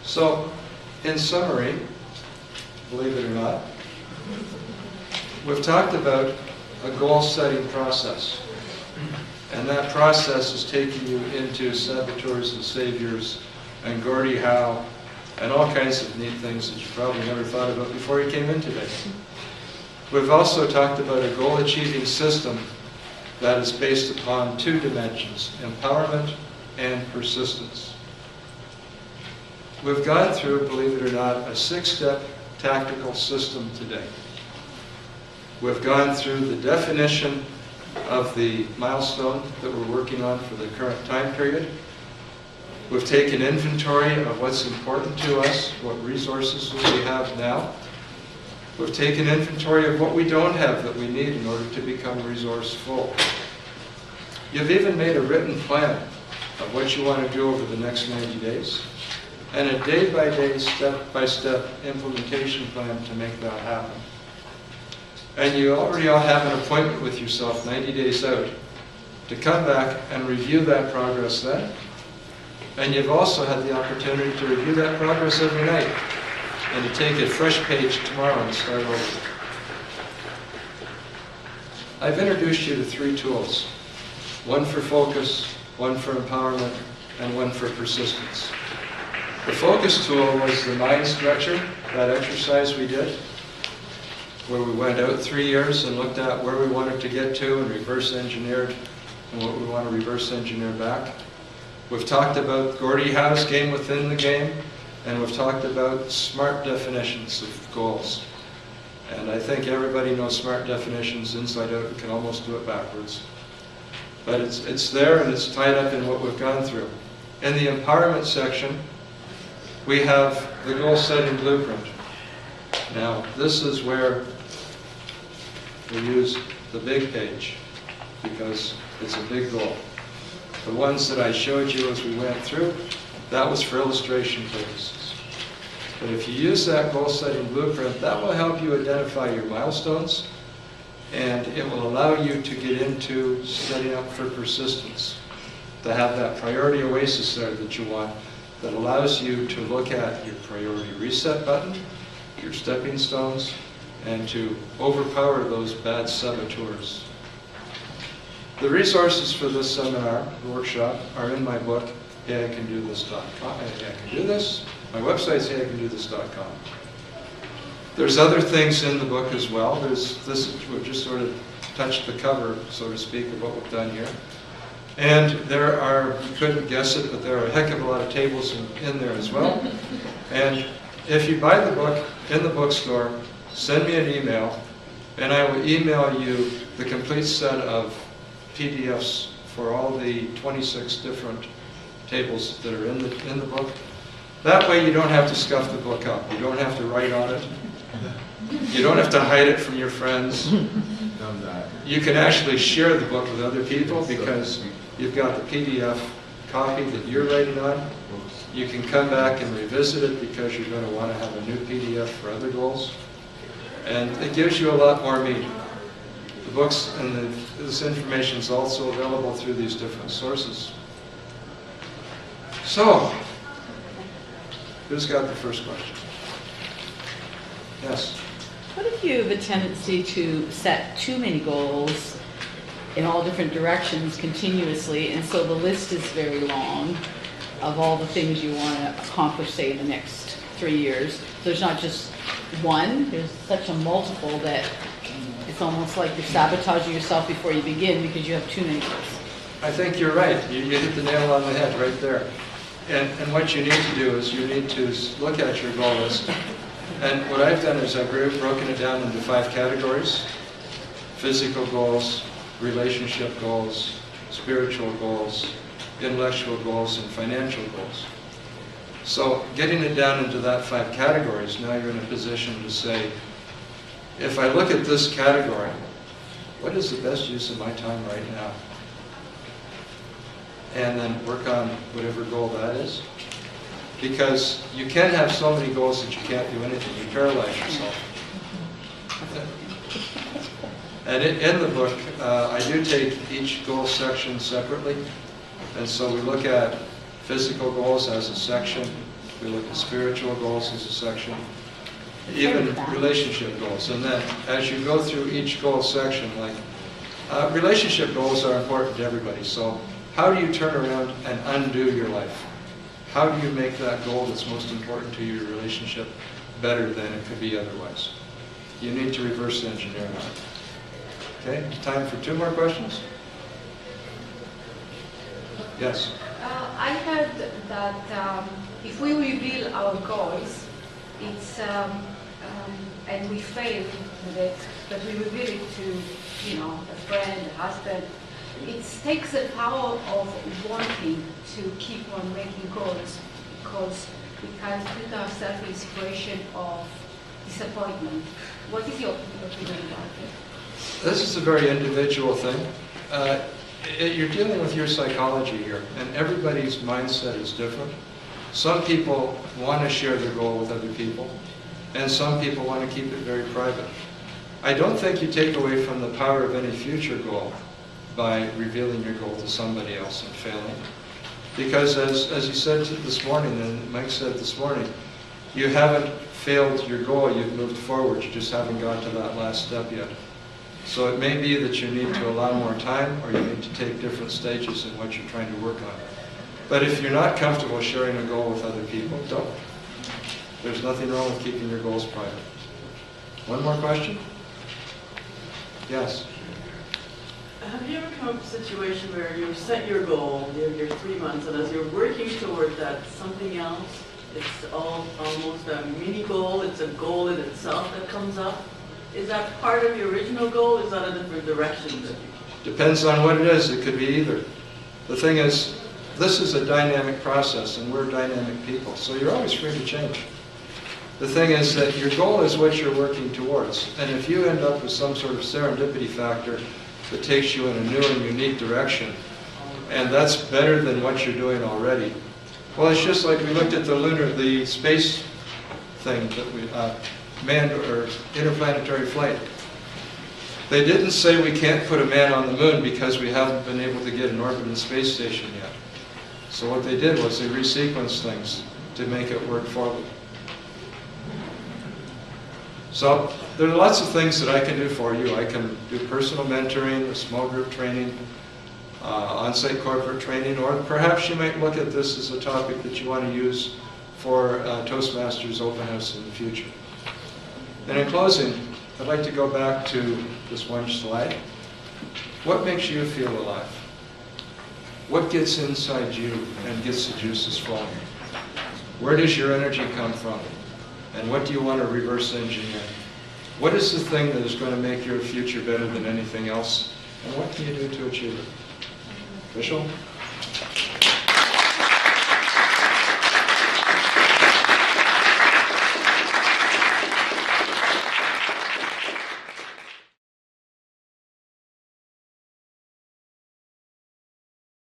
So, in summary, believe it or not, we've talked about a goal-setting process. And that process is taking you into saboteurs and saviors and Gordie Howe and all kinds of neat things that you probably never thought about before you came in today. We've also talked about a goal-achieving system that is based upon two dimensions, empowerment and persistence. We've gone through, believe it or not, a 6-step tactical system today. We've gone through the definition of the milestone that we're working on for the current time period. We've taken inventory of what's important to us, what resources we have now. We've taken inventory of what we don't have that we need in order to become resourceful. You've even made a written plan of what you want to do over the next 90 days, and a day-by-day, step-by-step implementation plan to make that happen. And you already all have an appointment with yourself 90 days out to come back and review that progress then. And you've also had the opportunity to review that progress every night and to take a fresh page tomorrow and start over. I've introduced you to 3 tools. One for focus, one for empowerment, and one for persistence. The focus tool was the mind stretcher, that exercise we did, where we went out 3 years and looked at where we wanted to get to and reverse engineered and what we want to reverse engineer back. We've talked about Gordie Howe's game within the game, and we've talked about SMART definitions of goals. And I think everybody knows SMART definitions inside out and can almost do it backwards. But it's there and it's tied up in what we've gone through. In the empowerment section, we have the goal-setting blueprint. Now, this is where we use the big page because it's a big goal. The ones that I showed you as we went through, that was for illustration purposes. But if you use that goal-setting blueprint, that will help you identify your milestones, and it will allow you to get into setting up for persistence, to have that priority oasis there that you want, that allows you to look at your priority reset button, your stepping stones, and to overpower those bad saboteurs. The resources for this seminar, the workshop, are in my book, HeyICanDoThis.com. Hey, I can do this. My website's HeyICanDoThis.com. There's other things in the book as well. We've just sort of touched the cover, so to speak, of what we've done here. And there are, you couldn't guess it, but there are a heck of a lot of tables in there as well. And if you buy the book in the bookstore, send me an email, and I will email you the complete set of PDFs for all the 26 different tables that are in the book. That way you don't have to scuff the book up. You don't have to write on it. You don't have to hide it from your friends. You can actually share the book with other people because you've got the PDF copy that you're writing on. You can come back and revisit it because you're going to want to have a new PDF for other goals. And it gives you a lot more meat. The books and this information is also available through these different sources. So, who's got the first question? Yes? What if you have a tendency to set too many goals in all different directions continuously, and so the list is very long of all the things you want to accomplish, say, in the next 3 years? There's not just one, there's such a multiple that it's almost like you're sabotaging yourself before you begin because you have too many goals. I think you're right. You hit the nail on the head right there. And what you need to do is you need to look at your goal list. And what I've done is I've broken it down into 5 categories: physical goals, relationship goals, spiritual goals, intellectual goals, and financial goals. So getting it down into that 5 categories, now you're in a position to say, if I look at this category, what is the best use of my time right now? And then work on whatever goal that is. Because you can have so many goals that you can't do anything. You paralyze yourself. And in the book, I do take each goal section separately. And so we look at physical goals as a section, We look at spiritual goals as a section, even relationship goals. And then as you go through each goal section, like relationship goals are important to everybody. So how do you turn around and undo your life? How do you make that goal that's most important to your relationship better than it could be otherwise? You need to reverse engineer that. Okay, time for 2 more questions? Yes? I heard that if we reveal our goals, it's and we fail with it, but we reveal it to, you know, a friend, a husband. It takes the power of wanting to keep on making goals, because we can put ourselves in a situation of disappointment. What is your opinion about it? This is a very individual thing. You're dealing with your psychology here, and everybody's mindset is different. Some people want to share their goal with other people, and some people want to keep it very private. I don't think you take away from the power of any future goal by revealing your goal to somebody else and failing. Because as you said this morning, and Mike said this morning, you haven't failed your goal, you've moved forward, you just haven't got to that last step yet. So it may be that you need to allow more time, or you need to take different stages in what you're trying to work on. But if you're not comfortable sharing a goal with other people, don't. There's nothing wrong with keeping your goals private. One more question? Yes? Have you ever come up with a situation where you've set your goal, your 3 months, and as you're working toward that, something else, it's almost a mini goal, it's a goal in itself that comes up? Is that part of your original goal, or is that a different direction? Depends on what it is. It could be either. The thing is, this is a dynamic process, and we're dynamic people, so you're always free to change. The thing is that your goal is what you're working towards, and if you end up with some sort of serendipity factor that takes you in a new and unique direction, and that's better than what you're doing already, well, it's just like we looked at the space thing that we manned or interplanetary flight. They didn't say we can't put a man on the moon because we haven't been able to get an orbiting space station yet. So what they did was they resequenced things to make it work for them. So there are lots of things that I can do for you. I can do personal mentoring, small group training, on-site corporate training, or perhaps you might look at this as a topic that you want to use for Toastmasters Open House in the future. And in closing, I'd like to go back to this one slide. What makes you feel alive? What gets inside you and gets the juices flowing? Where does your energy come from? And what do you want to reverse engineer? What is the thing that is going to make your future better than anything else? And what can you do to achieve it? Vishal?